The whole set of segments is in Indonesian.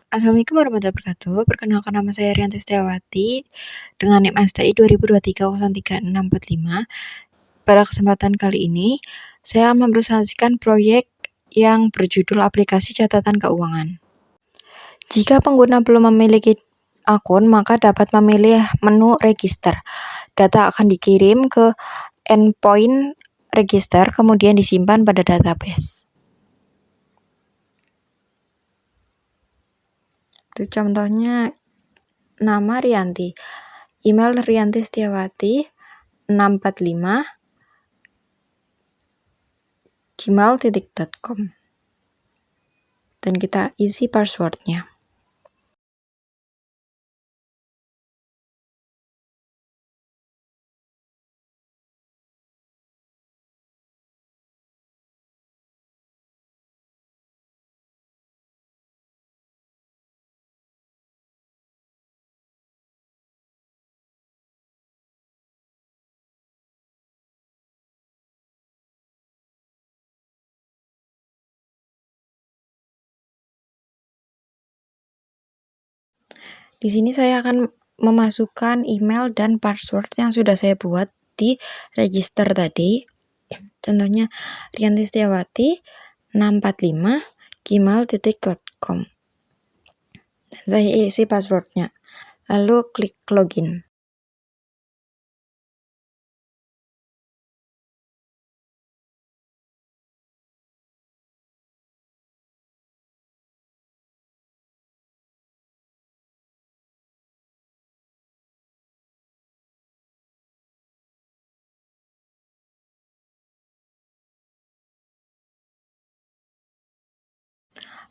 Assalamualaikum warahmatullahi wabarakatuh. Perkenalkan, nama saya Rianti Setiawati dengan NIM STI 2023036645. Pada kesempatan kali ini, saya akan mempresentasikan proyek yang berjudul aplikasi catatan keuangan. Jika pengguna belum memiliki akun, maka dapat memilih menu register. Data akan dikirim ke endpoint register, kemudian disimpan pada database. Contohnya, nama Rianti, email Rianti Setiawati 645 gmail.com, dan kita isi passwordnya. Di sini saya akan memasukkan email dan password yang sudah saya buat di register tadi. Contohnya Rianti Setiawati 645 gmail.com, dan saya isi passwordnya, lalu klik login.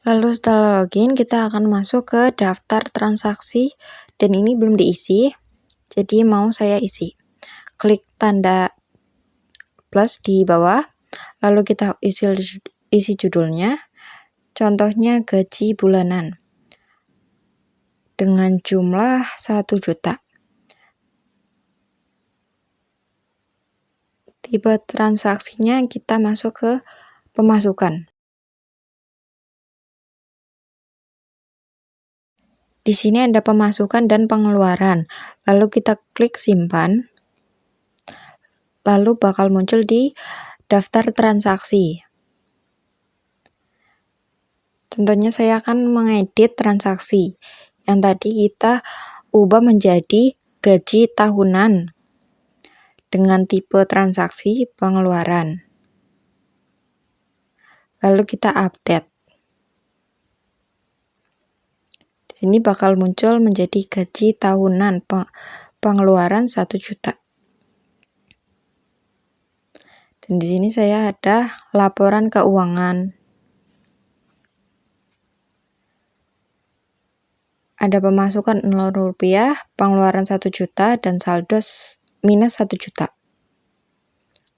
Lalu setelah login, kita akan masuk ke daftar transaksi, dan ini belum diisi, jadi mau saya isi. Klik tanda plus di bawah, lalu kita isi judulnya. Contohnya gaji bulanan dengan jumlah 1 juta. Tipe transaksinya kita masuk ke pemasukan. Di sini ada pemasukan dan pengeluaran. Lalu kita klik simpan. Lalu bakal muncul di daftar transaksi. Contohnya saya akan mengedit transaksi yang tadi kita ubah menjadi gaji tahunan dengan tipe transaksi pengeluaran. Lalu kita update. Di sini bakal muncul menjadi gaji tahunan pengeluaran 1 juta. Dan di sini saya ada laporan keuangan. Ada pemasukan 0 rupiah, pengeluaran 1 juta, dan saldo minus 1 juta.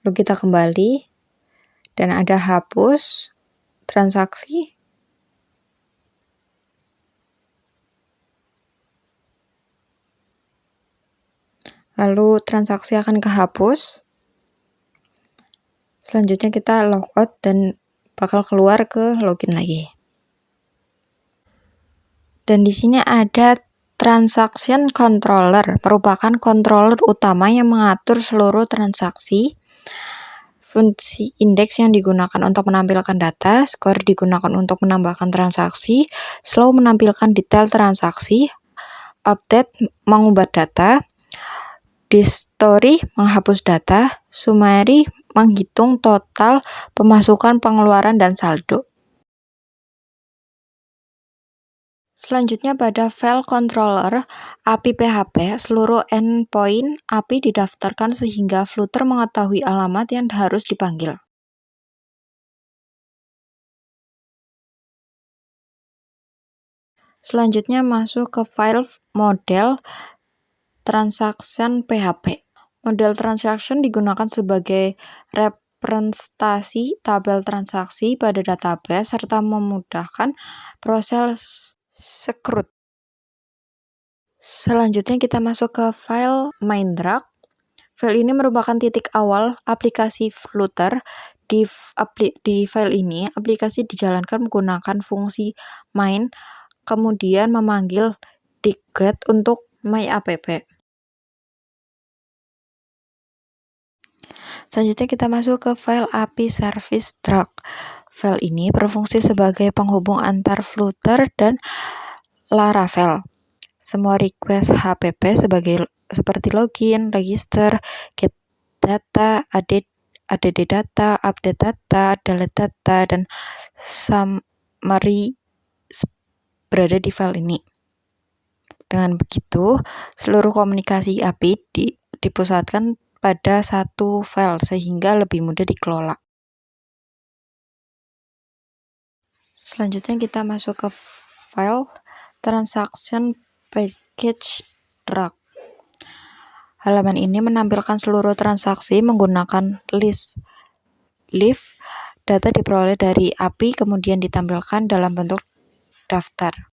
Lalu kita kembali, dan ada hapus transaksi. Lalu transaksi akan kehapus. Selanjutnya kita logout dan bakal keluar ke login lagi. Dan di sini ada transaction controller, merupakan controller utama yang mengatur seluruh transaksi. Fungsi indeks yang digunakan untuk menampilkan data, skor digunakan untuk menambahkan transaksi, slow menampilkan detail transaksi, update mengubah data, history menghapus data, summary menghitung total pemasukan, pengeluaran, dan saldo. Selanjutnya pada file controller API PHP, seluruh endpoint API didaftarkan sehingga Flutter mengetahui alamat yang harus dipanggil. Selanjutnya masuk ke file model transaction PHP. Model transaction digunakan sebagai representasi tabel transaksi pada database serta memudahkan proses scrut. Selanjutnya kita masuk ke file main.rak. File ini merupakan titik awal aplikasi Flutter. Di file ini, aplikasi dijalankan menggunakan fungsi main kemudian memanggil dget untuk myapp. Selanjutnya kita masuk ke file API Service Truck. File ini berfungsi sebagai penghubung antar Flutter dan Laravel. Semua request HPP seperti login, register, get data, add data, update data, delete data, dan summary berada di file ini. Dengan begitu, seluruh komunikasi API dipusatkan pada satu file sehingga lebih mudah dikelola. Selanjutnya kita masuk ke file transaction package truck. Halaman ini menampilkan seluruh transaksi menggunakan list leaf. Data diperoleh dari API kemudian ditampilkan dalam bentuk daftar.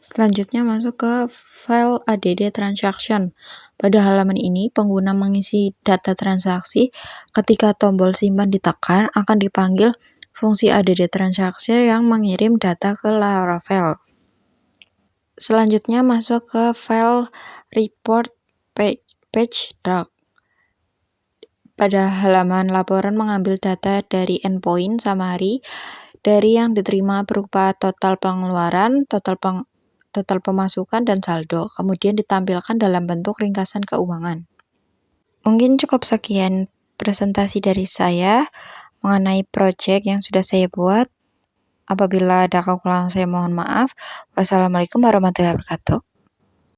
Selanjutnya masuk ke file add transaction. Pada halaman ini, pengguna mengisi data transaksi. Ketika tombol simpan ditekan, akan dipanggil fungsi add transaction yang mengirim data ke Laravel. Selanjutnya masuk ke file report page truck. Pada halaman laporan mengambil data dari endpoint summary dari yang diterima berupa total pengeluaran, total pemasukan, dan saldo, kemudian ditampilkan dalam bentuk ringkasan keuangan. Mungkin cukup sekian presentasi dari saya mengenai project yang sudah saya buat. Apabila ada kekurangan saya mohon maaf. Wassalamualaikum warahmatullahi wabarakatuh.